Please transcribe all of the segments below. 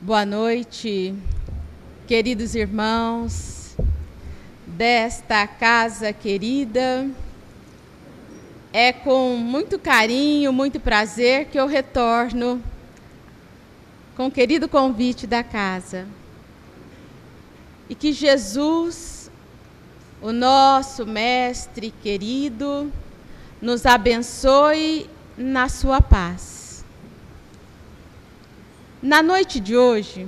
Boa noite, queridos irmãos desta casa querida. É com muito carinho, muito prazer que eu retorno com o querido convite da casa. E que Jesus, o nosso mestre querido, nos abençoe na sua paz. Na noite de hoje,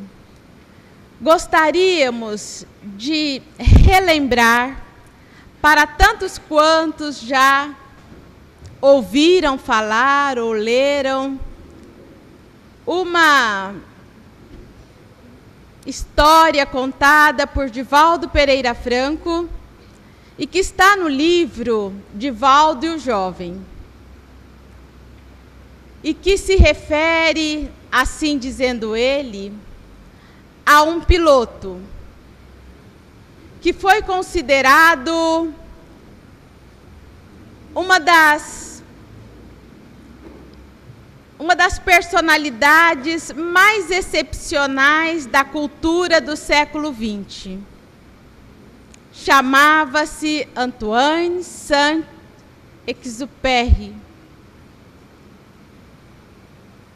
gostaríamos de relembrar, para tantos quantos já ouviram falar ou leram, uma história contada por Divaldo Pereira Franco e que está no livro Divaldo e o Jovem. E que se refere, assim dizendo ele, a um piloto que foi considerado uma das personalidades mais excepcionais da cultura do século XX. Chamava-se Antoine Saint-Exupéry.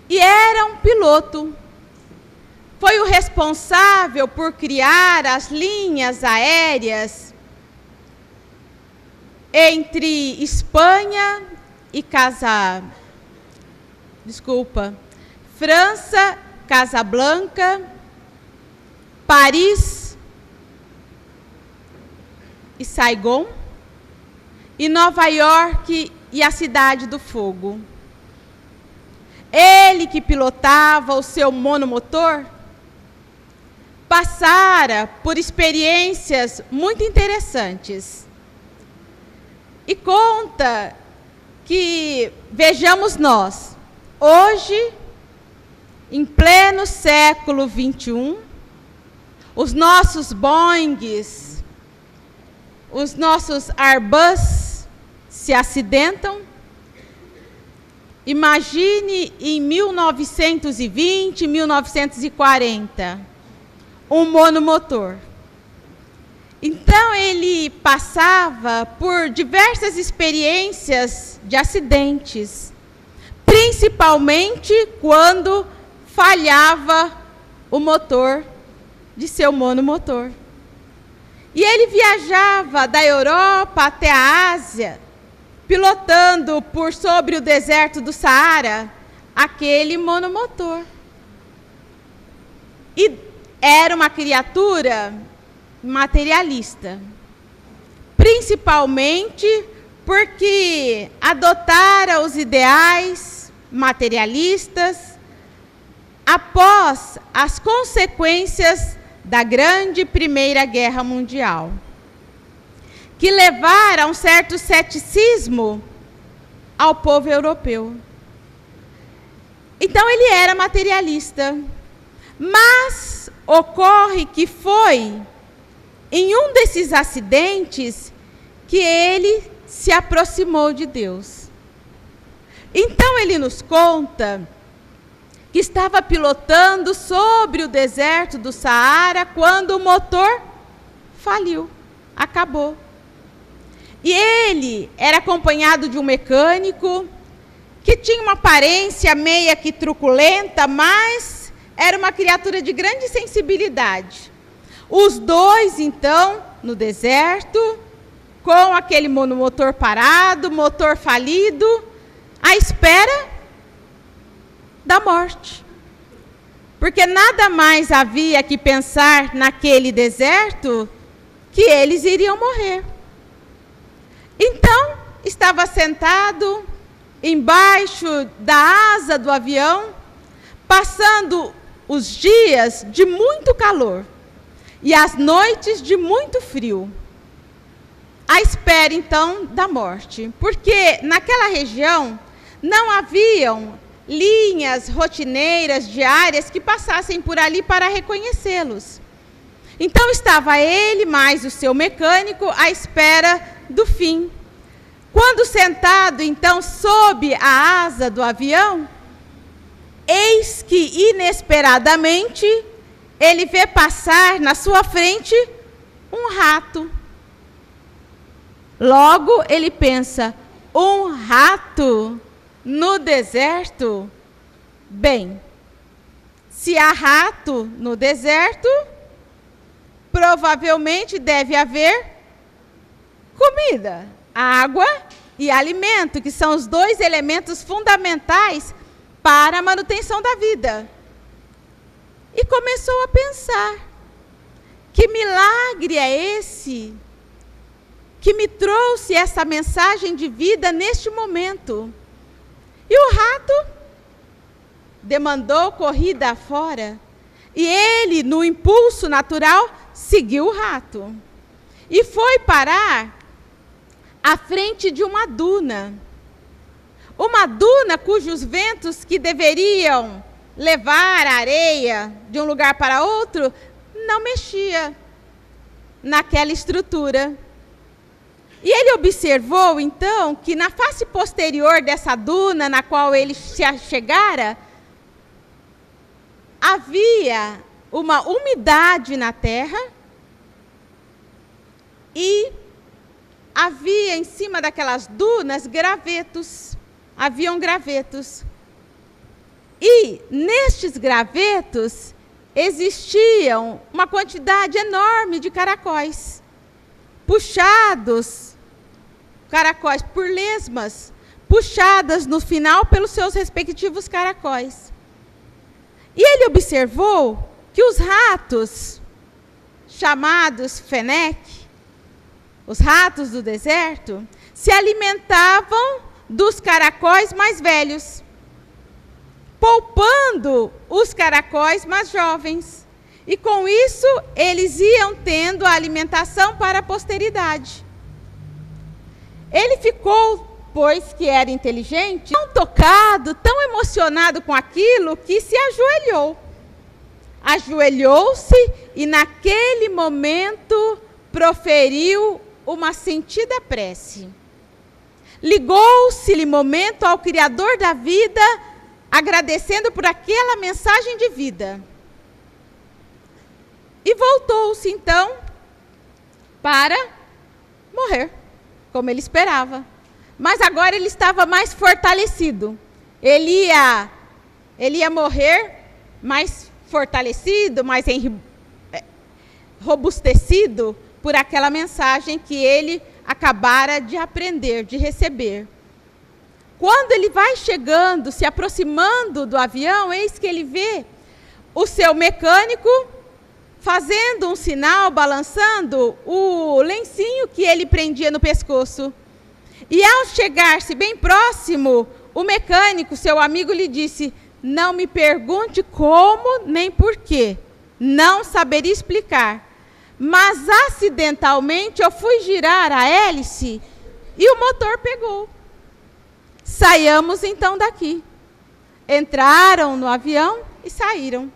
E era um piloto. Foi o responsável por criar as linhas aéreas entre Espanha e França, Casablanca, Paris e Saigon, e Nova York e a Cidade do Fogo. Ele que pilotava o seu monomotor passara por experiências muito interessantes. E conta que, vejamos nós, hoje, em pleno século XXI, os nossos Boeings, os nossos Airbus se acidentam. Imagine em 1920, 1940, um monomotor. Então ele passava por diversas experiências de acidentes, principalmente quando falhava o motor de seu monomotor. E ele viajava da Europa até a Ásia, pilotando por sobre o deserto do Saara, aquele monomotor. E era uma criatura materialista, principalmente porque adotara os ideais materialistas após as consequências da grande Primeira Guerra Mundial, que levaram a um certo ceticismo ao povo europeu. Então ele era materialista, mas ocorre que foi em um desses acidentes que ele se aproximou de Deus. Então ele nos conta que estava pilotando sobre o deserto do Saara quando o motor faliu, acabou. E ele era acompanhado de um mecânico que tinha uma aparência meia que truculenta, mas era uma criatura de grande sensibilidade. Os dois, então, no deserto, com aquele monomotor parado, motor falido, à espera da morte. Porque nada mais havia que pensar naquele deserto que eles iriam morrer. Então, estava sentado embaixo da asa do avião, passando os dias de muito calor e as noites de muito frio, à espera, então, da morte. Porque naquela região não haviam linhas rotineiras diárias que passassem por ali para reconhecê-los. Então estava ele mais o seu mecânico à espera do fim. Quando sentado, então, sob a asa do avião, eis que, inesperadamente, ele vê passar na sua frente um rato. Logo, ele pensa, um rato no deserto? Bem, se há rato no deserto, provavelmente deve haver comida, água e alimento, que são os dois elementos fundamentais para a manutenção da vida. E começou a pensar, que milagre é esse que me trouxe essa mensagem de vida neste momento? E o rato demandou corrida afora, e ele, no impulso natural, seguiu o rato. E foi parar à frente de uma duna. Uma duna cujos ventos que deveriam levar a areia de um lugar para outro, não mexia naquela estrutura. E ele observou, então, que na face posterior dessa duna, na qual ele se chegara, havia uma umidade na terra e havia em cima daquelas dunas gravetos. Haviam gravetos. E nestes gravetos existiam uma quantidade enorme de caracóis, puxados, caracóis por lesmas, puxadas no final pelos seus respectivos caracóis. E ele observou que os ratos, chamados Fenec, os ratos do deserto, se alimentavam dos caracóis mais velhos, poupando os caracóis mais jovens. E com isso, eles iam tendo a alimentação para a posteridade. Ele ficou, pois que era inteligente, tão tocado, tão emocionado com aquilo, que se ajoelhou. Ajoelhou-se e naquele momento proferiu uma sentida prece. Ligou-se-lhe momento ao Criador da vida, agradecendo por aquela mensagem de vida. E voltou-se então para morrer, como ele esperava. Mas agora ele estava mais fortalecido. Ele ia morrer mais fortalecido, mais robustecido por aquela mensagem que ele acabara de aprender, de receber. Quando ele vai chegando, se aproximando do avião, eis que ele vê o seu mecânico fazendo um sinal, balançando o lencinho que ele prendia no pescoço. E ao chegar-se bem próximo, o mecânico, seu amigo, lhe disse: não me pergunte como nem porquê, não saberia explicar. Mas acidentalmente eu fui girar a hélice e o motor pegou. Saiamos então daqui. Entraram no avião e saíram.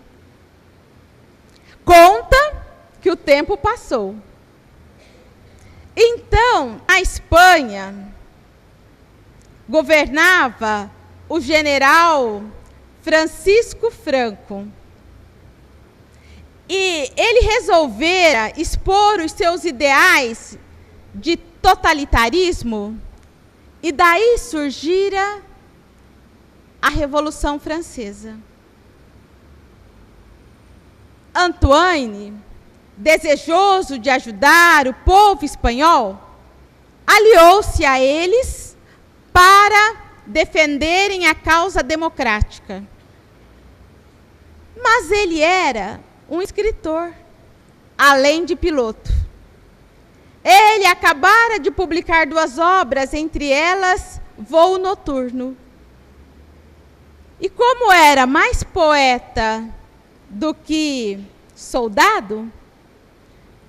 Conta que o tempo passou. Então, a Espanha governava o general Francisco Franco. E ele resolvera expor os seus ideais de totalitarismo, e daí surgira a Revolução Francesa. Antoine, desejoso de ajudar o povo espanhol, aliou-se a eles para defenderem a causa democrática. Mas ele era um escritor, além de piloto. Ele acabara de publicar 2 obras, entre elas Voo Noturno. E como era mais poeta do que soldado,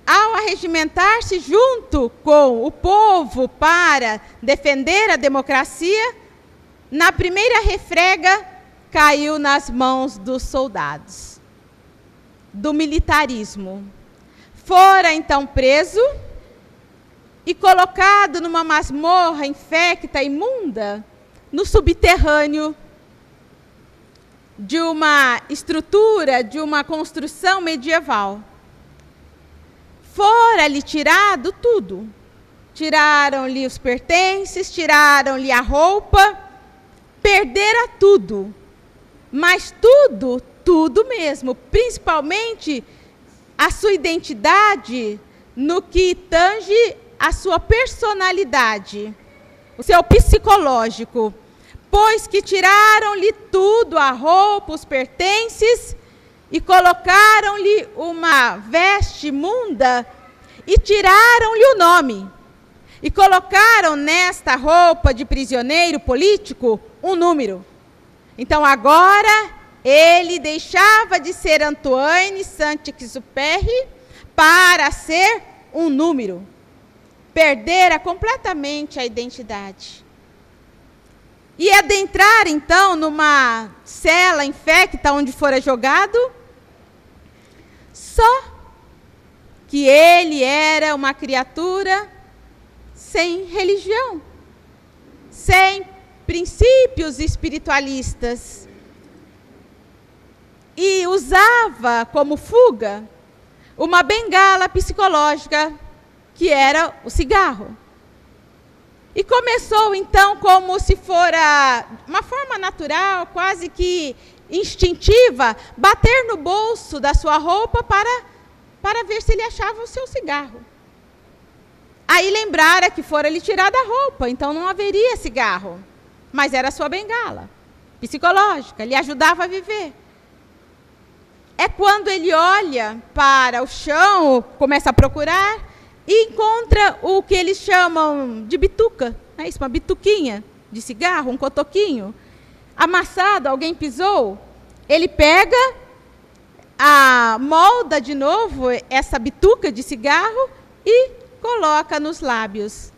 ao arregimentar-se junto com o povo para defender a democracia, na primeira refrega caiu nas mãos dos soldados, do militarismo. Fora então preso e colocado numa masmorra infecta, imunda, no subterrâneo, de uma estrutura, de uma construção medieval. Fora-lhe tirado tudo. Tiraram-lhe os pertences, tiraram-lhe a roupa, perdera tudo. Mas tudo, tudo mesmo, principalmente a sua identidade no que tange a sua personalidade, o seu psicológico. Pois que tiraram-lhe tudo, a roupa, os pertences, e colocaram-lhe uma veste imunda, e tiraram-lhe o nome. E colocaram nesta roupa de prisioneiro político um número. Então agora ele deixava de ser Antoine Saint-Exupéry para ser um número. Perdera completamente a identidade. E adentrar, então, numa cela infecta onde fora jogado, só que ele era uma criatura sem religião, sem princípios espiritualistas. E usava como fuga uma bengala psicológica, que era o cigarro. E começou, então, como se fora uma forma natural, quase que instintiva, bater no bolso da sua roupa para ver se ele achava o seu cigarro. Aí lembrara que fora lhe tirada a roupa, então não haveria cigarro. Mas era a sua bengala psicológica, lhe ajudava a viver. É quando ele olha para o chão, começa a procurar, e encontra o que eles chamam de bituca, é isso, uma bituquinha de cigarro, um cotoquinho, amassado, alguém pisou. Ele pega, molda de novo essa bituca de cigarro e coloca nos lábios.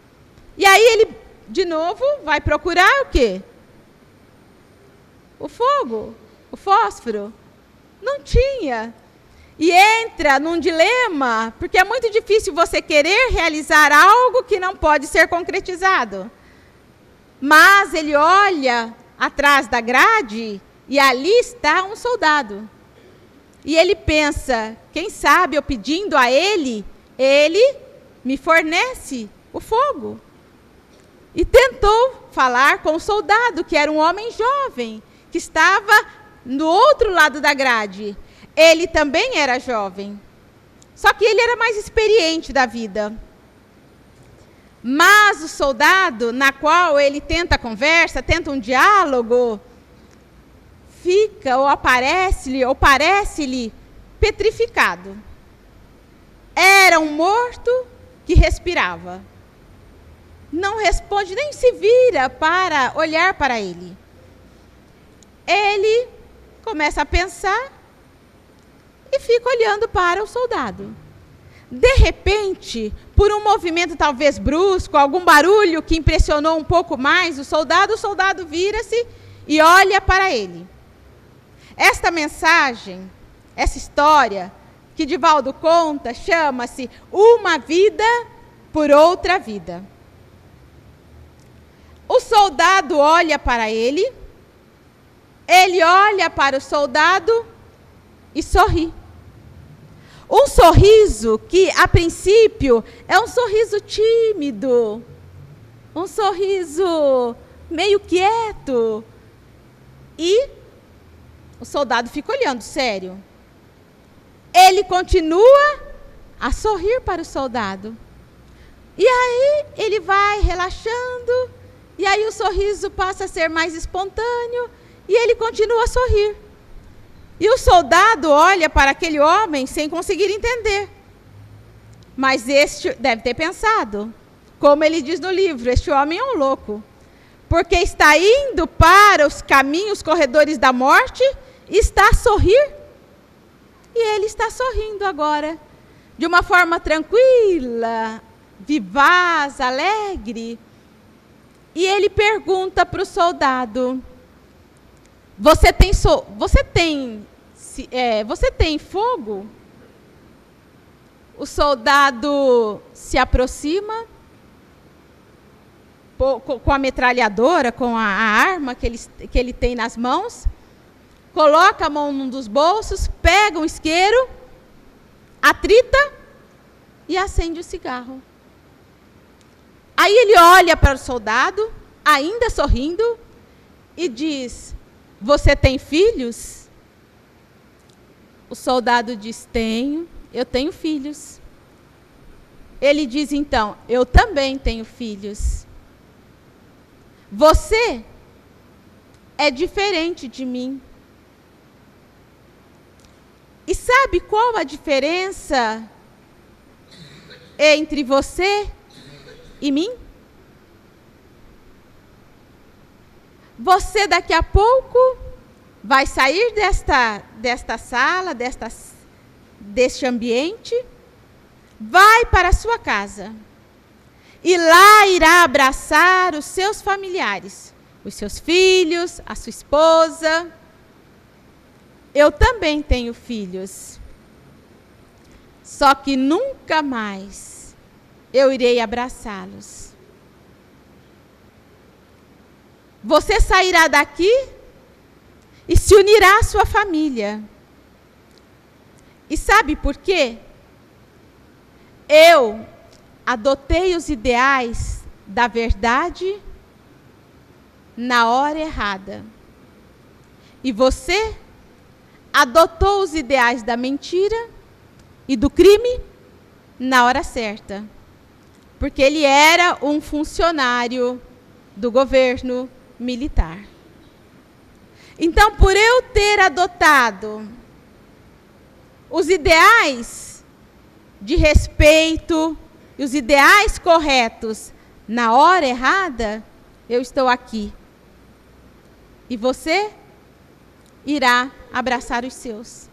E aí ele, de novo, vai procurar o quê? O fogo, o fósforo. Não tinha. E entra num dilema, porque é muito difícil você querer realizar algo que não pode ser concretizado. Mas ele olha atrás da grade e ali está um soldado. E ele pensa, quem sabe eu pedindo a ele, ele me fornece o fogo. E tentou falar com o soldado, que era um homem jovem, que estava no outro lado da grade. Ele também era jovem, só que ele era mais experiente da vida. Mas o soldado, na qual ele tenta a conversa, tenta um diálogo, fica ou parece-lhe petrificado. Era um morto que respirava. Não responde, nem se vira para olhar para ele. Ele começa a pensar e fica olhando para o soldado. De repente, por um movimento talvez brusco, algum barulho que impressionou um pouco mais o soldado vira-se e olha para ele. Esta mensagem, essa história que Divaldo conta, chama-se Uma Vida por Outra Vida. O soldado olha para ele olha para o soldado e sorri. Um sorriso que, a princípio, é um sorriso tímido, um sorriso meio quieto. E o soldado fica olhando sério. Ele continua a sorrir para o soldado. E aí ele vai relaxando, e aí o sorriso passa a ser mais espontâneo, e ele continua a sorrir. E o soldado olha para aquele homem sem conseguir entender. Mas este deve ter pensado, como ele diz no livro, este homem é um louco. Porque está indo para os caminhos, corredores da morte, e está a sorrir. E ele está sorrindo agora, de uma forma tranquila, vivaz, alegre. E ele pergunta para o soldado, você tem fogo? O soldado se aproxima com a metralhadora, com a arma que ele tem nas mãos, coloca a mão num dos bolsos, pega um isqueiro, atrita e acende o cigarro. Aí ele olha para o soldado, ainda sorrindo, e diz: você tem filhos? O soldado diz: tenho, eu tenho filhos. Ele diz então: eu também tenho filhos. Você é diferente de mim. E sabe qual a diferença entre você e mim? Você daqui a pouco vai sair desta sala, deste ambiente, vai para a sua casa. E lá irá abraçar os seus familiares, os seus filhos, a sua esposa. Eu também tenho filhos. Só que nunca mais eu irei abraçá-los. Você sairá daqui e se unirá à sua família. E sabe por quê? Eu adotei os ideais da verdade na hora errada. E você adotou os ideais da mentira e do crime na hora certa. Porque ele era um funcionário do governo militar. Então, por eu ter adotado os ideais de respeito e os ideais corretos na hora errada, eu estou aqui. E você irá abraçar os seus.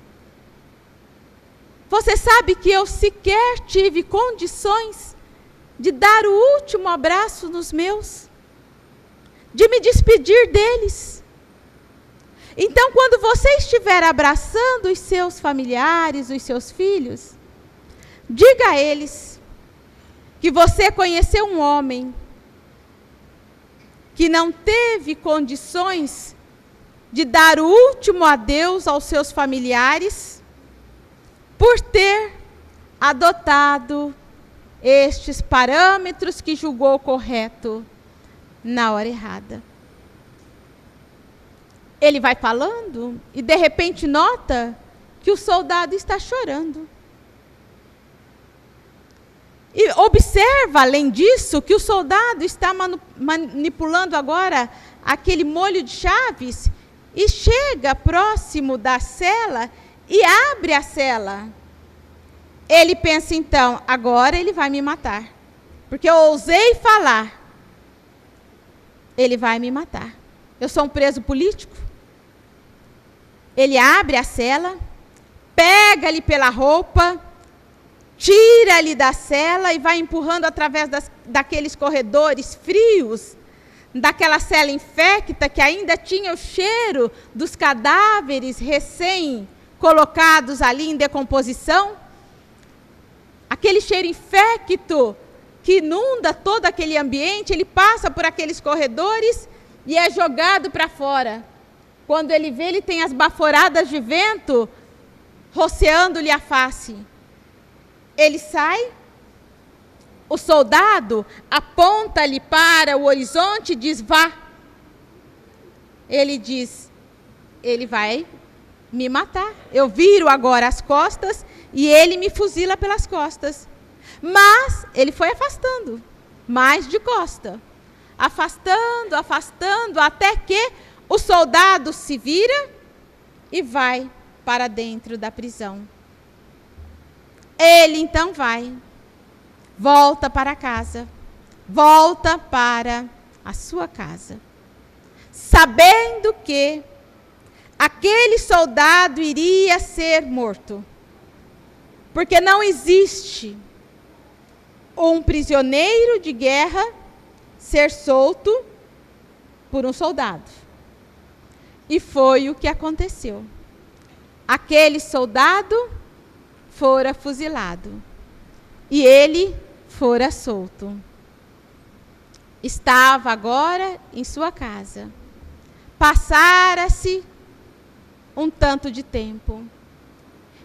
Você sabe que eu sequer tive condições de dar o último abraço nos meus, de me despedir deles. Então, quando você estiver abraçando os seus familiares, os seus filhos, diga a eles que você conheceu um homem que não teve condições de dar o último adeus aos seus familiares por ter adotado estes parâmetros que julgou correto na hora errada. Ele vai falando e de repente nota que o soldado está chorando. E observa, além disso, que o soldado está manipulando agora aquele molho de chaves e chega próximo da cela e abre a cela. Ele pensa então: agora ele vai me matar, porque eu ousei falar. Ele vai me matar. Eu sou um preso político. Ele abre a cela, pega-lhe pela roupa, tira-lhe da cela e vai empurrando através daqueles corredores frios, daquela cela infecta que ainda tinha o cheiro dos cadáveres recém-colocados ali em decomposição. Aquele cheiro infecto que inunda todo aquele ambiente, ele passa por aqueles corredores e é jogado para fora. Quando ele vê, ele tem as baforadas de vento roceando-lhe a face. Ele sai, o soldado aponta-lhe para o horizonte e diz: vá. Ele diz: ele vai me matar. Eu viro agora as costas e ele me fuzila pelas costas. Mas ele foi afastando, mais de costa. Afastando, afastando, até que o soldado se vira e vai para dentro da prisão. Ele então vai, volta para casa, volta para a sua casa, sabendo que aquele soldado iria ser morto. Porque não existe um prisioneiro de guerra ser solto por um soldado. E foi o que aconteceu. Aquele soldado fora fuzilado e ele fora solto. Estava agora em sua casa. Passara-se um tanto de tempo.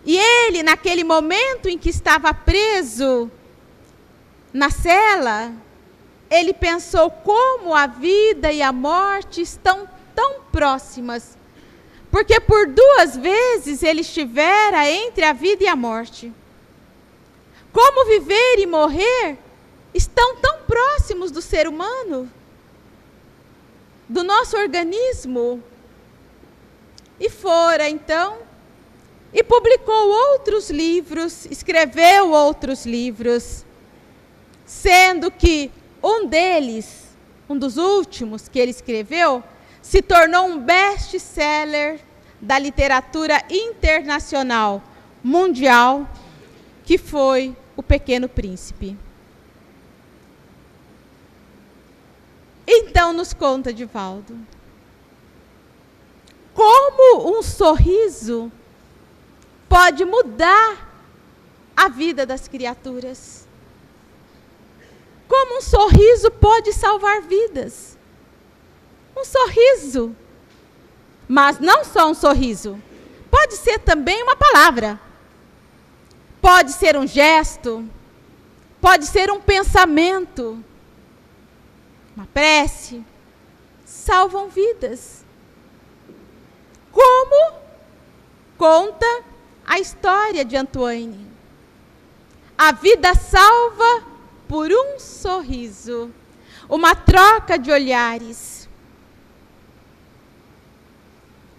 E ele, naquele momento em que estava preso na cela, ele pensou como a vida e a morte estão tão próximas. Porque por 2 vezes ele estivera entre a vida e a morte. Como viver e morrer estão tão próximos do ser humano, do nosso organismo. E fora, então, e publicou outros livros, escreveu outros livros, sendo que um deles, um dos últimos que ele escreveu, se tornou um best-seller da literatura internacional, mundial, que foi O Pequeno Príncipe. Então nos conta Divaldo, como um sorriso pode mudar a vida das criaturas. Como um sorriso pode salvar vidas. Um sorriso. Mas não só um sorriso. Pode ser também uma palavra. Pode ser um gesto. Pode ser um pensamento. Uma prece. Salvam vidas. Como conta a história de Antoine. A vida salva por um sorriso, uma troca de olhares.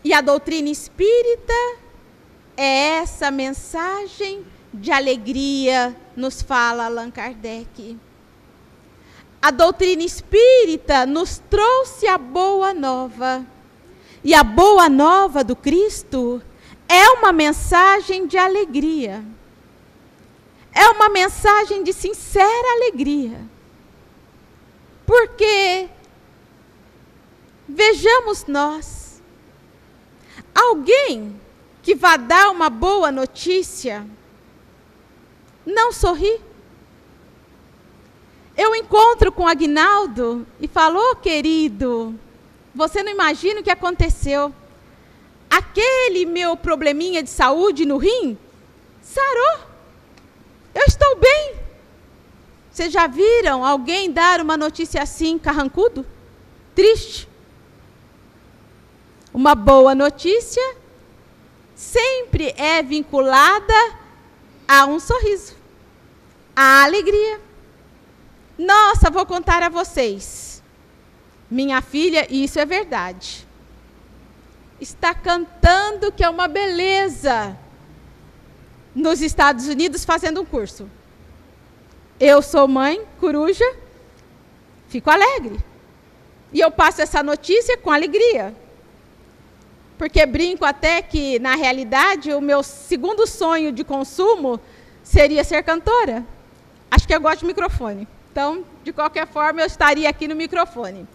E a doutrina espírita é essa mensagem de alegria, nos fala Allan Kardec. A doutrina espírita nos trouxe a boa nova. E a boa nova do Cristo é uma mensagem de alegria. É uma mensagem de sincera alegria. Porque, vejamos nós, alguém que vá dar uma boa notícia, não sorri. Eu encontro com o Aguinaldo e falo, oh, querido, você não imagina o que aconteceu. Aquele meu probleminha de saúde no rim, sarou. Eu estou bem. Vocês já viram alguém dar uma notícia assim, carrancudo? Triste? Uma boa notícia sempre é vinculada a um sorriso, a alegria. Nossa, vou contar a vocês. Minha filha, e isso é verdade, está cantando que é uma beleza nos Estados Unidos fazendo um curso. Eu sou mãe, coruja, fico alegre. E eu passo essa notícia com alegria. Porque brinco até que, na realidade, o meu segundo sonho de consumo seria ser cantora. Acho que eu gosto de microfone. Então, de qualquer forma, eu estaria aqui no microfone.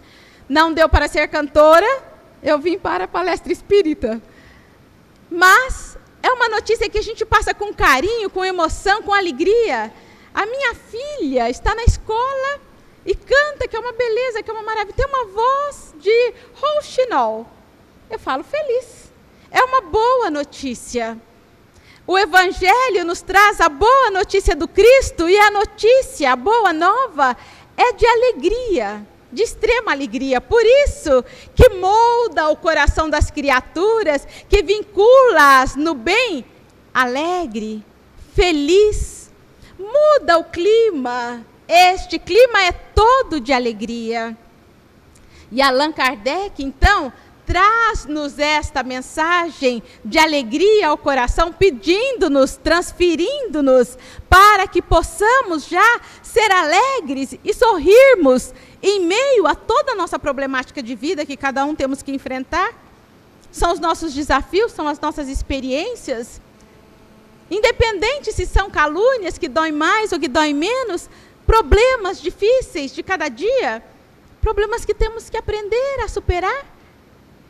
Não deu para ser cantora, eu vim para a palestra espírita. Mas é uma notícia que a gente passa com carinho, com emoção, com alegria. A minha filha está na escola e canta, que é uma beleza, que é uma maravilha. Tem uma voz de rouxinol. Eu falo feliz. É uma boa notícia. O Evangelho nos traz a boa notícia do Cristo e a notícia, a boa nova, é de alegria, de extrema alegria. Por isso que molda o coração das criaturas, que vincula-as no bem, alegre, feliz. Muda o clima. Este clima é todo de alegria. E Allan Kardec, então, traz-nos esta mensagem de alegria ao coração, pedindo-nos, transferindo-nos, para que possamos já ser alegres e sorrirmos em meio a toda a nossa problemática de vida que cada um temos que enfrentar. São os nossos desafios, são as nossas experiências. Independente se são calúnias que doem mais ou que doem menos, problemas difíceis de cada dia, problemas que temos que aprender a superar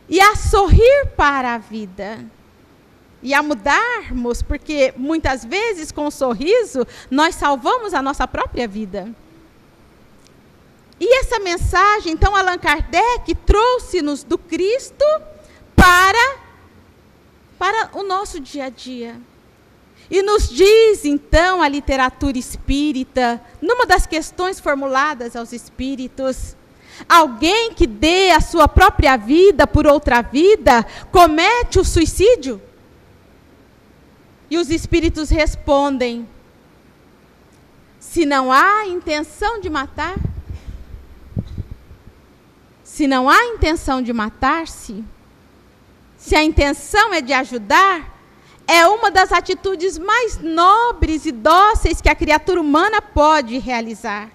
e a sorrir para a vida. E a mudarmos, porque muitas vezes com um sorriso nós salvamos a nossa própria vida. E essa mensagem, então, Allan Kardec trouxe-nos do Cristo para para o nosso dia a dia. E nos diz, então, a literatura espírita, numa das questões formuladas aos espíritos, alguém que dê a sua própria vida por outra vida, comete o suicídio? E os espíritos respondem, se não há intenção de matar, se não há intenção de matar-se, se a intenção é de ajudar, é uma das atitudes mais nobres e dóceis que a criatura humana pode realizar.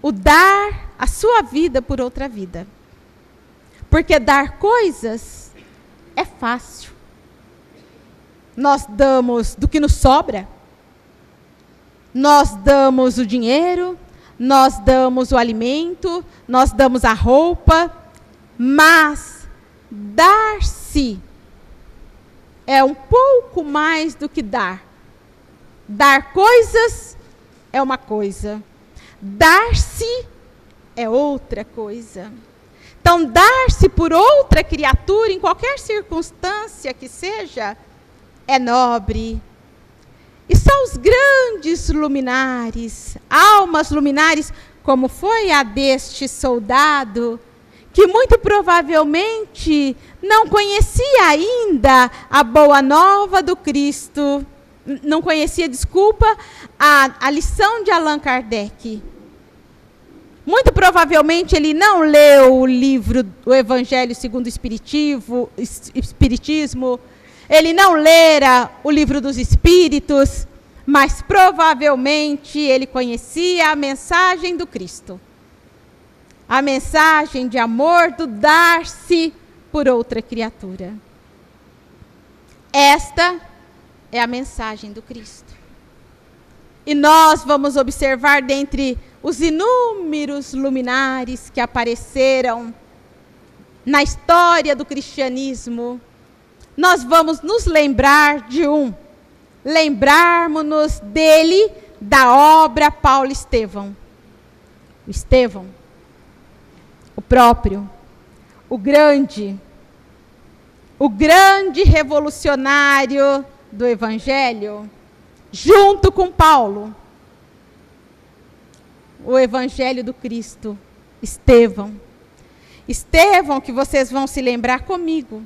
O dar a sua vida por outra vida. Porque dar coisas é fácil. Nós damos do que nos sobra. Nós damos o dinheiro, nós damos o alimento, nós damos a roupa, mas dar-se é um pouco mais do que dar. Dar coisas é uma coisa. Dar-se é outra coisa. Então, dar-se por outra criatura, em qualquer circunstância que seja, é nobre. E só os grandes luminares, almas luminares, como foi a deste soldado, que muito provavelmente não conhecia ainda a boa nova do Cristo, não conhecia, a lição de Allan Kardec. Muito provavelmente ele não leu o livro do Evangelho segundo o Espiritismo, ele não lera o livro dos Espíritos, mas provavelmente ele conhecia a mensagem do Cristo. A mensagem de amor do dar-se por outra criatura. Esta é a mensagem do Cristo. E nós vamos observar dentre os inúmeros luminares que apareceram na história do cristianismo, nós vamos nos lembrar de lembrarmos-nos dele, da obra Paulo Estevão. Estevão, o próprio, o grande revolucionário do Evangelho, junto com Paulo, o Evangelho do Cristo, Estevão. Estevão, que vocês vão se lembrar comigo,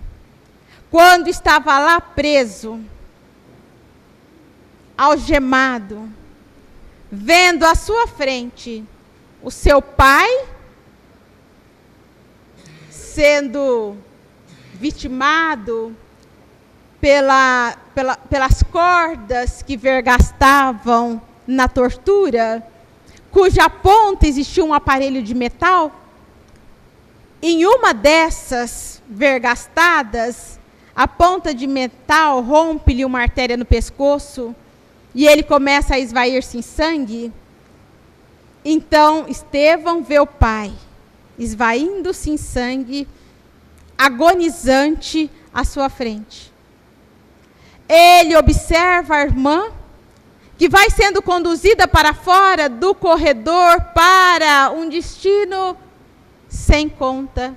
quando estava lá preso, algemado, vendo à sua frente o seu pai sendo vitimado pelas cordas que vergastavam na tortura, cuja ponta existia um aparelho de metal. Em uma dessas vergastadas, a ponta de metal rompe-lhe uma artéria no pescoço e ele começa a esvair-se em sangue. Então, Estevão vê o pai esvaindo-se em sangue, agonizante à sua frente. Ele observa a irmã, que vai sendo conduzida para fora do corredor para um destino sem conta,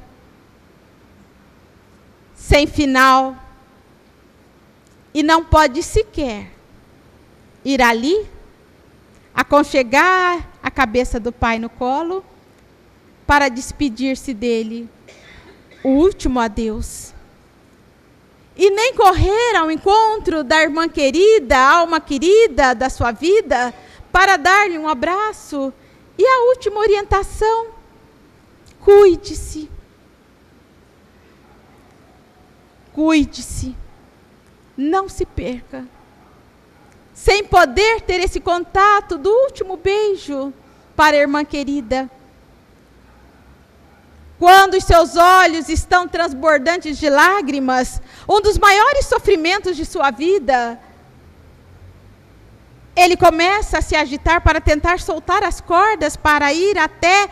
sem final, e não pode sequer ir ali, aconchegar a cabeça do pai no colo, para despedir-se dele, o último adeus. E nem correr ao encontro da irmã querida, a alma querida da sua vida, para dar-lhe um abraço. E a última orientação: cuide-se. Cuide-se. Não se perca. Sem poder ter esse contato do último beijo para a irmã querida. Quando os seus olhos estão transbordantes de lágrimas, um dos maiores sofrimentos de sua vida, ele começa a se agitar para tentar soltar as cordas, para ir até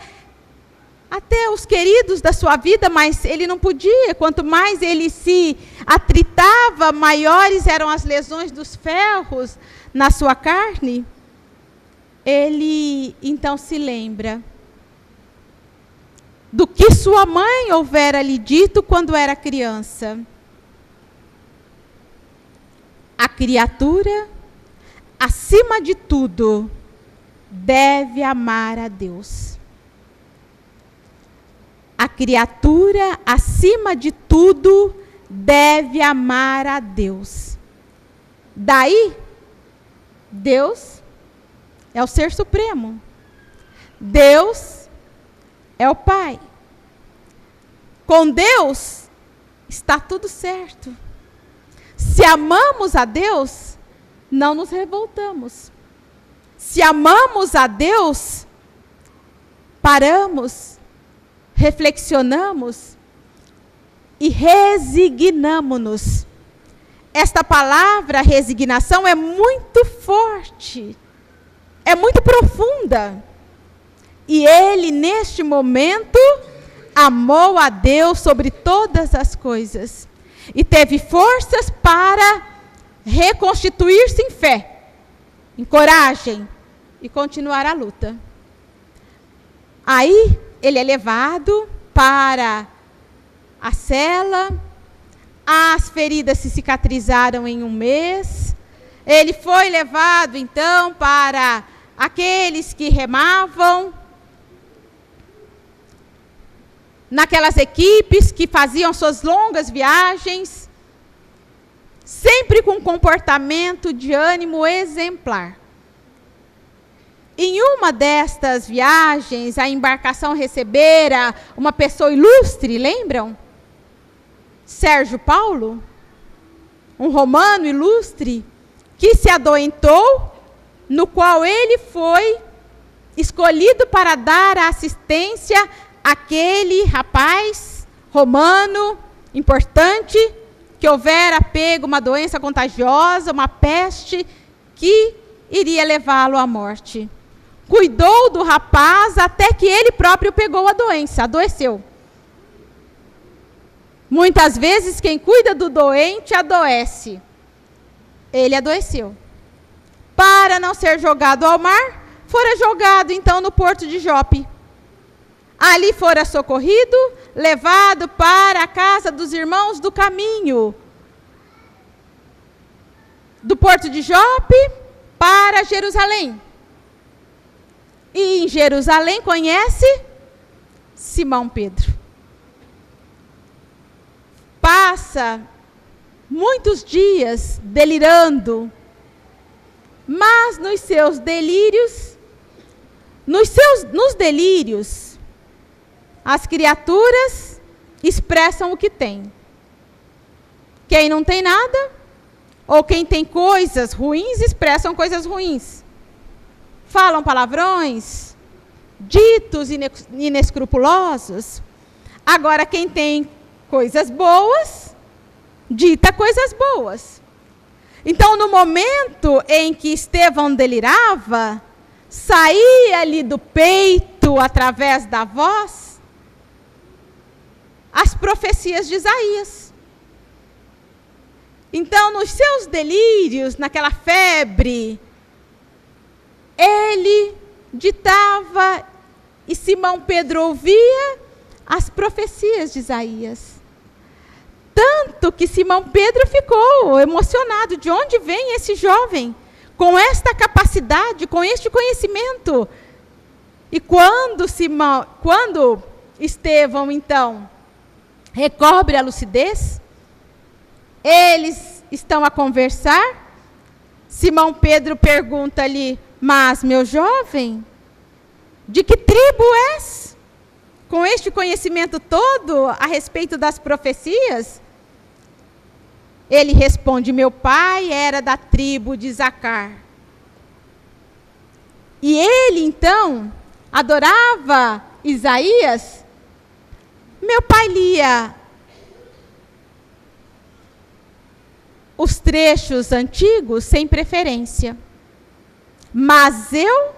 os queridos da sua vida, mas ele não podia. Quanto mais ele se atritava, maiores eram as lesões dos ferros na sua carne. Ele então se lembra do que sua mãe houvera lhe dito quando era criança. A criatura, acima de tudo, deve amar a Deus. A criatura, acima de tudo, deve amar a Deus. Daí, Deus é o Ser Supremo. Deus é o Pai. Com Deus está tudo certo. Se amamos a Deus, não nos revoltamos. Se amamos a Deus, paramos, reflexionamos e resignamo-nos. Esta palavra resignação é muito forte, é muito profunda. E ele, neste momento, amou a Deus sobre todas as coisas. E teve forças para reconstituir-se em fé, em coragem, e continuar a luta. Aí, ele é levado para a cela, as feridas se cicatrizaram em 1 mês, ele foi levado, então, para aqueles que remavam, naquelas equipes que faziam suas longas viagens, sempre com comportamento de ânimo exemplar. Em uma destas viagens, a embarcação recebera uma pessoa ilustre, lembram? Sérgio Paulo, um romano ilustre, que se adoentou, no qual ele foi escolhido para dar assistência àquele rapaz romano importante, que houvera pego uma doença contagiosa, uma peste, que iria levá-lo à morte. Cuidou do rapaz até que ele próprio pegou a doença, adoeceu. Muitas vezes quem cuida do doente adoece. Ele adoeceu. Para não ser jogado ao mar, fora jogado então no porto de Jope. Ali fora socorrido, levado para a casa dos irmãos do caminho. Do porto de Jope para Jerusalém. E em Jerusalém conhece Simão Pedro. Passa muitos dias delirando, mas nos seus delírios, nos delírios, as criaturas expressam o que tem. Quem não tem nada, ou quem tem coisas ruins, expressam coisas ruins. Falam palavrões, ditos inescrupulosos. Agora, quem tem coisas boas, dita coisas boas. Então, no momento em que Estevão delirava, saía-lhe do peito, através da voz, as profecias de Isaías. Então, nos seus delírios, naquela febre, ele ditava e Simão Pedro ouvia as profecias de Isaías. Tanto que Simão Pedro ficou emocionado. De onde vem esse jovem com esta capacidade, com este conhecimento? E quando Estevão, então, recobre a lucidez, eles estão a conversar, Simão Pedro pergunta-lhe: mas, meu jovem, de que tribo és? Com este conhecimento todo a respeito das profecias? Ele responde: meu pai era da tribo de Isacar. E ele, então, adorava Isaías. Meu pai lia os trechos antigos sem preferência. Mas eu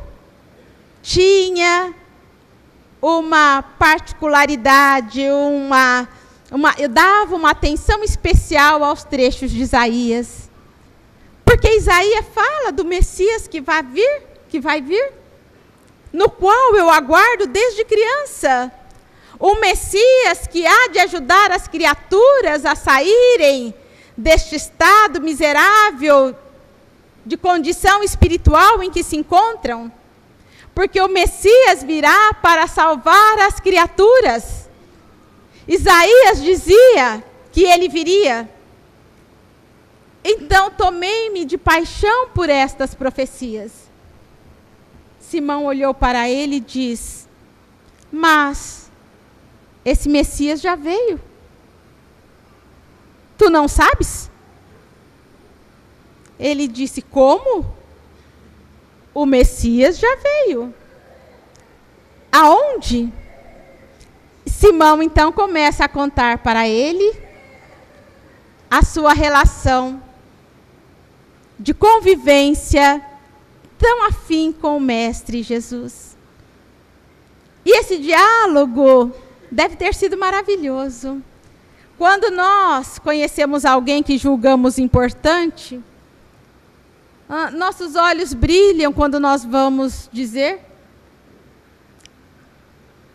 tinha uma particularidade, eu dava uma atenção especial aos trechos de Isaías. Porque Isaías fala do Messias que vai vir, no qual eu aguardo desde criança. O Messias que há de ajudar as criaturas a saírem deste estado miserável de condição espiritual em que se encontram. Porque o Messias virá para salvar as criaturas. Isaías dizia que ele viria. Então tomei-me de paixão por estas profecias. Simão olhou para ele e diz: mas esse Messias já veio. Tu não sabes? Ele disse: como? O Messias já veio. Aonde? Simão então começa a contar para ele a sua relação de convivência tão afim com o Mestre Jesus. E esse diálogo deve ter sido maravilhoso. Quando nós conhecemos alguém que julgamos importante, nossos olhos brilham quando nós vamos dizer,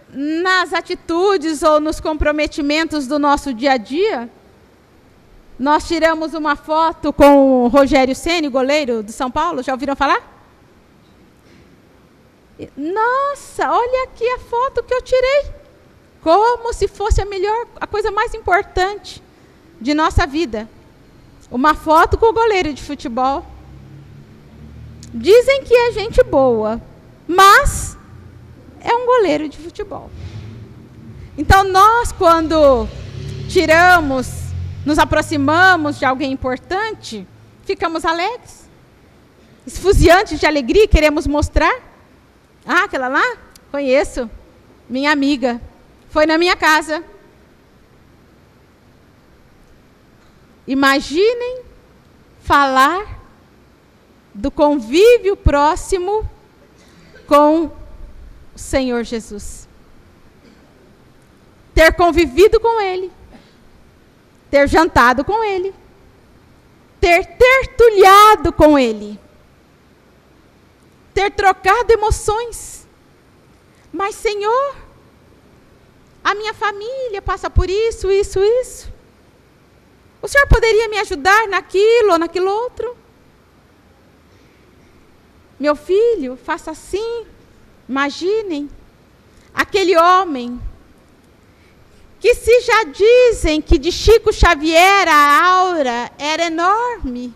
nas atitudes ou nos comprometimentos do nosso dia a dia. Nós tiramos uma foto com o Rogério Ceni, goleiro do São Paulo, já ouviram falar? Nossa, olha aqui a foto que eu tirei. Como se fosse a coisa mais importante de nossa vida. Uma foto com o goleiro de futebol. Dizem que é gente boa, mas é um goleiro de futebol. Então nós, quando nos aproximamos de alguém importante, ficamos alegres, esfuziantes de alegria, queremos mostrar. Ah, aquela lá? Conheço, minha amiga, foi na minha casa. Imaginem falar do convívio próximo com o Senhor Jesus. Ter convivido com Ele, ter jantado com Ele, ter tertuliado com Ele, ter trocado emoções. Mas, Senhor, a minha família passa por isso, isso, isso. O Senhor poderia me ajudar naquilo ou naquilo outro? Meu filho, faça assim. Imaginem, aquele homem que, se já dizem que de Chico Xavier a aura era enorme,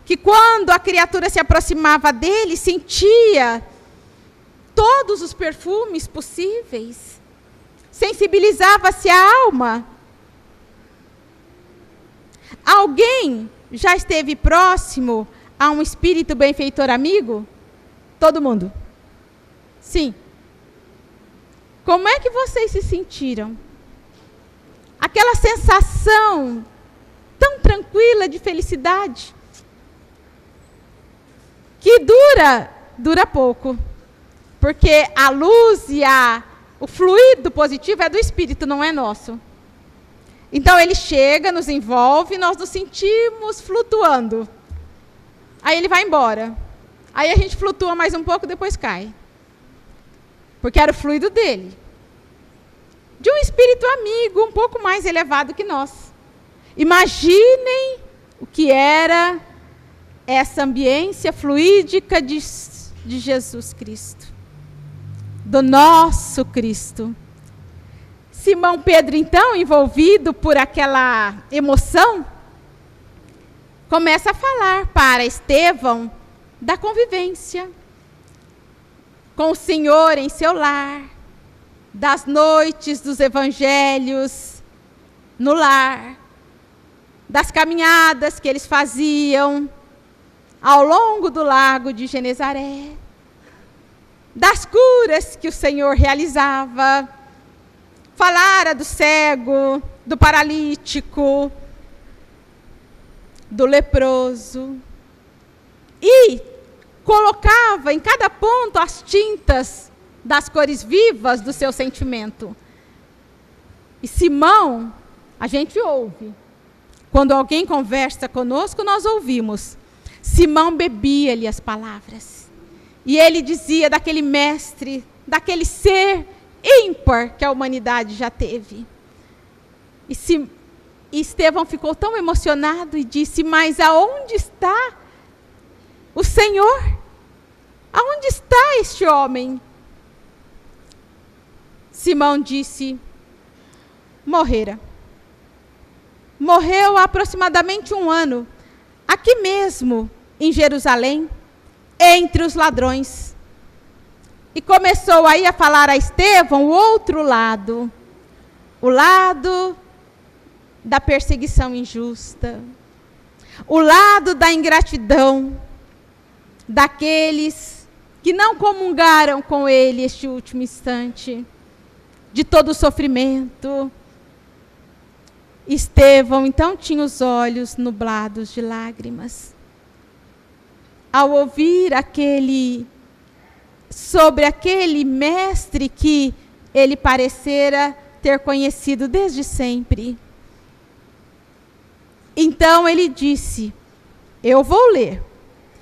que quando a criatura se aproximava dele, sentia todos os perfumes possíveis, sensibilizava-se a alma. Alguém já esteve próximo a um espírito benfeitor amigo? Todo mundo? Sim. Como é que vocês se sentiram? Aquela sensação tão tranquila de felicidade, que dura pouco. Porque a luz e o fluido positivo é do Espírito, não é nosso. Então ele chega, nos envolve, nós nos sentimos flutuando. Aí ele vai embora. Aí a gente flutua mais um pouco, depois cai. Porque era o fluido dele. De um espírito amigo, um pouco mais elevado que nós. Imaginem o que era essa ambiência fluídica de Jesus Cristo. Do nosso Cristo. Simão Pedro, então, envolvido por aquela emoção, começa a falar para Estevão da convivência com o Senhor em seu lar, das noites dos evangelhos no lar, das caminhadas que eles faziam ao longo do lago de Genezaré, das curas que o Senhor realizava. Falara do cego, do paralítico, do leproso. E colocava em cada ponto as tintas das cores vivas do seu sentimento. E Simão, a gente ouve. Quando alguém conversa conosco, nós ouvimos. Simão bebia-lhe as palavras. E ele dizia daquele mestre, daquele ser ímpar que a humanidade já teve. E Estevão ficou tão emocionado e disse: mas aonde está o Senhor? Aonde está este homem? Simão disse: morrera. Morreu há aproximadamente 1 ano, aqui mesmo, em Jerusalém, entre os ladrões. E começou aí a falar a Estevão o outro lado, o lado da perseguição injusta, o lado da ingratidão, daqueles que não comungaram com ele este último instante, de todo o sofrimento. Estevão, então, tinha os olhos nublados de lágrimas. Ao ouvir sobre aquele mestre que ele parecera ter conhecido desde sempre. Então ele disse, eu vou ler,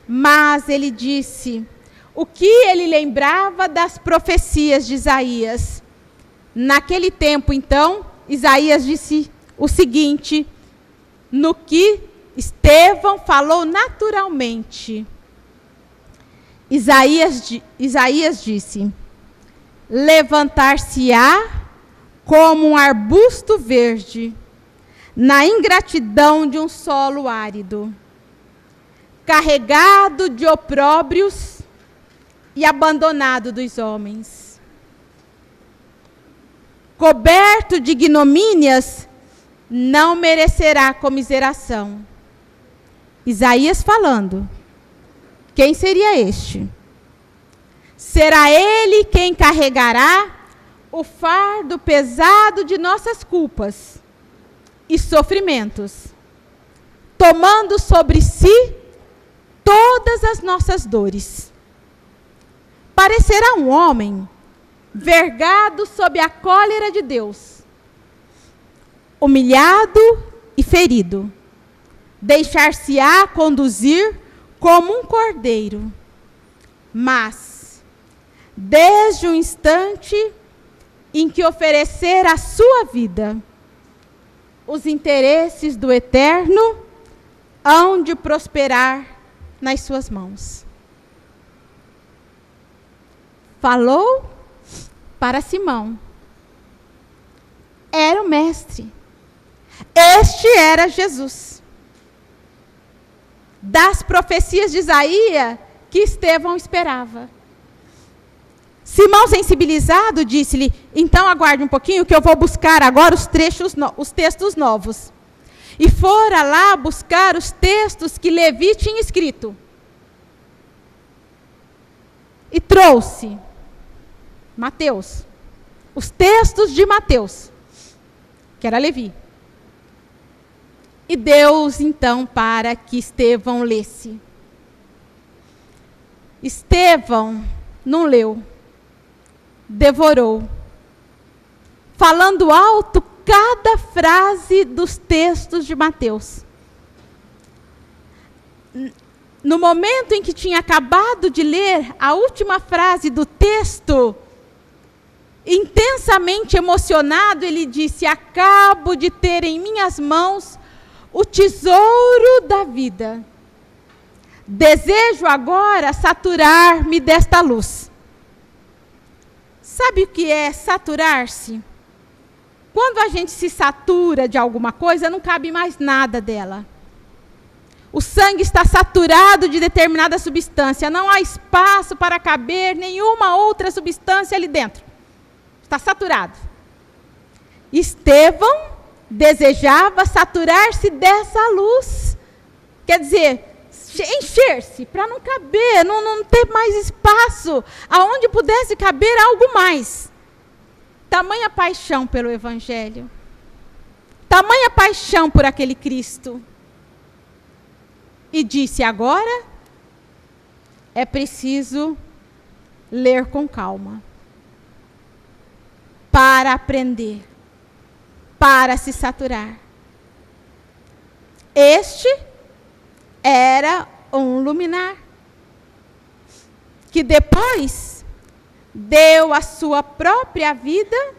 mas ele disse o que ele lembrava das profecias de Isaías. Naquele tempo, então, Isaías disse o seguinte, no que Estevão falou naturalmente. Isaías disse, levantar-se-á como um arbusto verde, na ingratidão de um solo árido, carregado de opróbrios e abandonado dos homens, coberto de ignomínias, não merecerá comiseração. Isaías falando. Quem seria este? Será ele quem carregará o fardo pesado de nossas culpas e sofrimentos, tomando sobre si todas as nossas dores. Parecerá um homem vergado sob a cólera de Deus, humilhado e ferido, deixar-se-á conduzir como um cordeiro, mas, desde o instante em que oferecer a sua vida, os interesses do Eterno hão de prosperar nas suas mãos. Falou para Simão. Era o mestre. Este era Jesus. Das profecias de Isaías que Estevão esperava. Simão, sensibilizado, disse-lhe, então aguarde um pouquinho que eu vou buscar agora os textos novos. E fora lá buscar os textos que Levi tinha escrito. E trouxe Mateus, os textos de Mateus, que era Levi. E deu-os então para que Estevão lesse. Estevão não leu, devorou, falando alto cada frase dos textos de Mateus. No momento em que tinha acabado de ler a última frase do texto, intensamente emocionado, ele disse, acabo de ter em minhas mãos o tesouro da vida. Desejo agora saturar-me desta luz. Sabe o que é saturar-se? Quando a gente se satura de alguma coisa, não cabe mais nada dela. O sangue está saturado de determinada substância. Não há espaço para caber nenhuma outra substância ali dentro. Está saturado. Estevão desejava saturar-se dessa luz. Quer dizer, encher-se para não caber, não ter mais espaço aonde pudesse caber algo mais. Tamanha paixão pelo Evangelho. Tamanha paixão por aquele Cristo. E disse, agora é preciso ler com calma. Para aprender. Para se saturar. Este era um luminar. Que depois deu a sua própria vida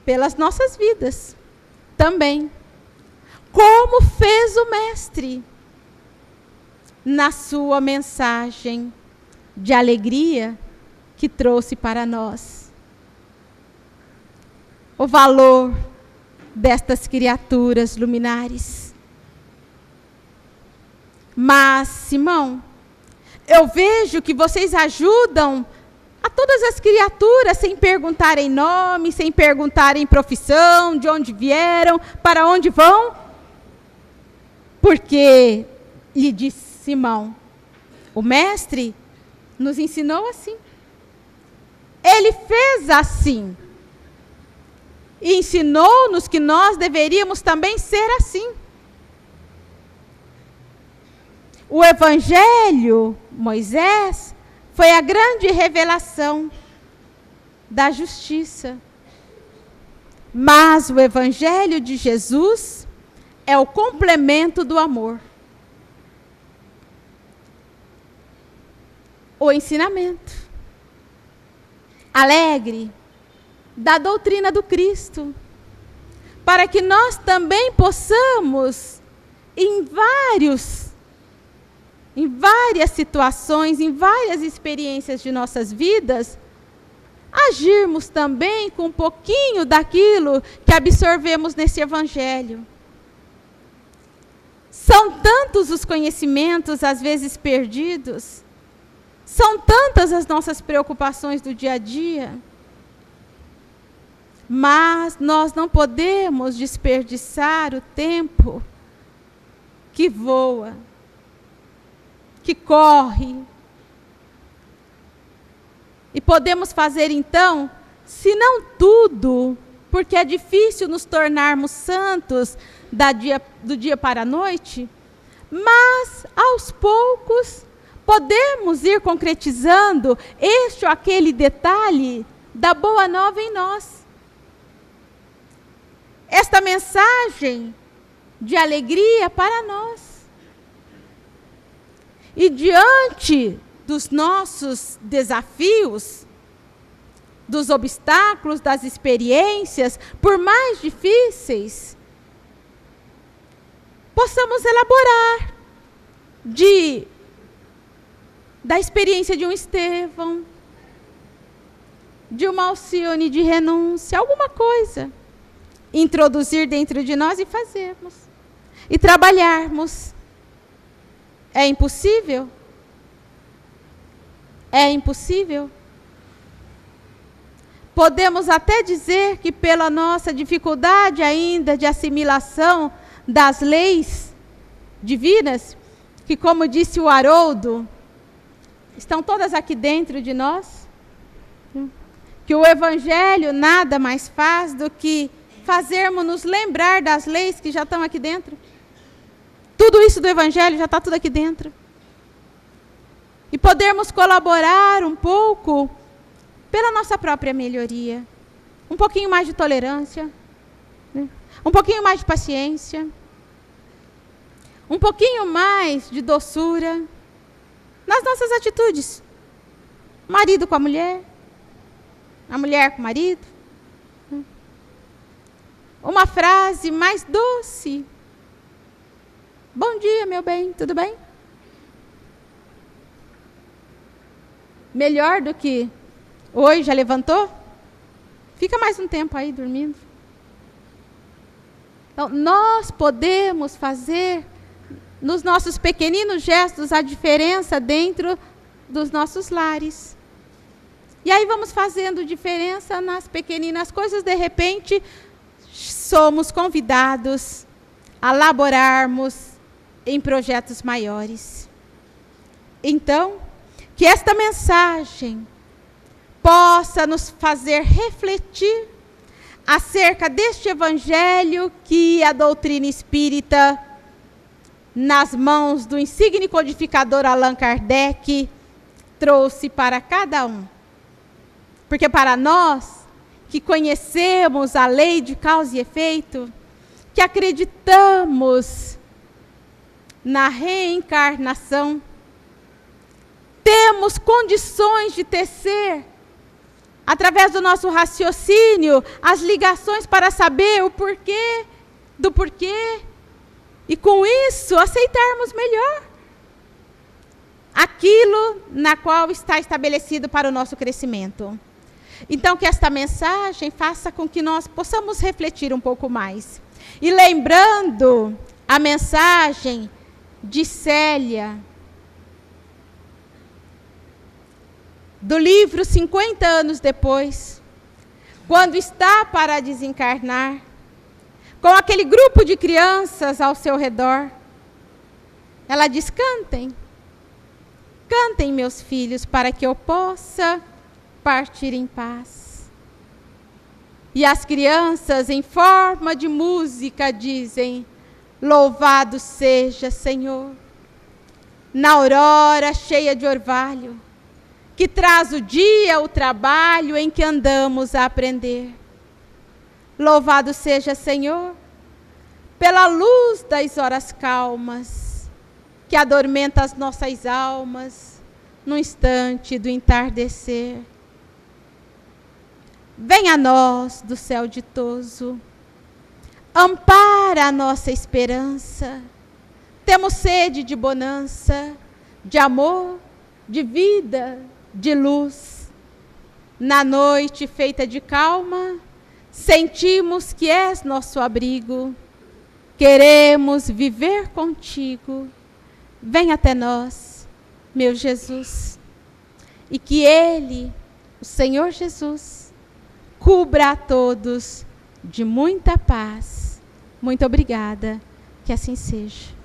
pelas nossas vidas também. Como fez o Mestre na sua mensagem de alegria que trouxe para nós. O valor destas criaturas luminares. Mas, Simão, eu vejo que vocês ajudam a todas as criaturas sem perguntarem nome, sem perguntarem profissão, de onde vieram, para onde vão. Porque, lhe disse Simão, o Mestre nos ensinou assim. Ele fez assim. E ensinou-nos que nós deveríamos também ser assim. O Evangelho, Moisés, foi a grande revelação da justiça. Mas o Evangelho de Jesus é o complemento do amor. O ensinamento alegre da doutrina do Cristo, para que nós também possamos, em várias situações, em várias experiências de nossas vidas, agirmos também com um pouquinho daquilo que absorvemos nesse Evangelho. São tantos os conhecimentos, às vezes perdidos, são tantas as nossas preocupações do dia a dia, mas nós não podemos desperdiçar o tempo que voa, que corre. E podemos fazer então, se não tudo, porque é difícil nos tornarmos santos do dia para a noite, mas aos poucos podemos ir concretizando este ou aquele detalhe da boa nova em nós. Esta mensagem de alegria para nós. E diante dos nossos desafios, dos obstáculos, das experiências, por mais difíceis, possamos elaborar da experiência de um Estevão, de uma Alcione de renúncia, alguma coisa, introduzir dentro de nós e fazermos, e trabalharmos. É impossível? É impossível? Podemos até dizer que pela nossa dificuldade ainda de assimilação das leis divinas, que como disse o Haroldo, estão todas aqui dentro de nós, que o Evangelho nada mais faz do que fazermos nos lembrar das leis que já estão aqui dentro. Tudo isso do Evangelho já está tudo aqui dentro. E podermos colaborar um pouco pela nossa própria melhoria. Um pouquinho mais de tolerância, né? Um pouquinho mais de paciência, um pouquinho mais de doçura nas nossas atitudes. Marido com a mulher com o marido. Uma frase mais doce. Bom dia, meu bem, tudo bem? Melhor do que oi, já levantou? Fica mais um tempo aí dormindo. Então, nós podemos fazer nos nossos pequeninos gestos a diferença dentro dos nossos lares. E aí vamos fazendo diferença nas pequeninas coisas, de repente somos convidados a laborarmos em projetos maiores. Então, que esta mensagem possa nos fazer refletir acerca deste Evangelho que a doutrina espírita, nas mãos do insigne codificador Allan Kardec, trouxe para cada um. Porque para nós, que conhecemos a lei de causa e efeito, que acreditamos na reencarnação, temos condições de tecer, através do nosso raciocínio, as ligações para saber o porquê do porquê, e com isso aceitarmos melhor aquilo na qual está estabelecido para o nosso crescimento. Então, que esta mensagem faça com que nós possamos refletir um pouco mais. E lembrando a mensagem de Célia, do livro 50 anos depois, quando está para desencarnar, com aquele grupo de crianças ao seu redor, ela diz: cantem, cantem, meus filhos, para que eu possa partir em paz. E as crianças, em forma de música, dizem: louvado seja, Senhor, na aurora cheia de orvalho, que traz o dia, o trabalho em que andamos a aprender. Louvado seja, Senhor, pela luz das horas calmas, que adormenta as nossas almas no instante do entardecer. Venha a nós do céu ditoso, ampara a nossa esperança. Temos sede de bonança, de amor, de vida, de luz. Na noite feita de calma, sentimos que és nosso abrigo. Queremos viver contigo. Vem até nós, meu Jesus, e que Ele, o Senhor Jesus, cubra a todos de muita paz. Muito obrigada, que assim seja.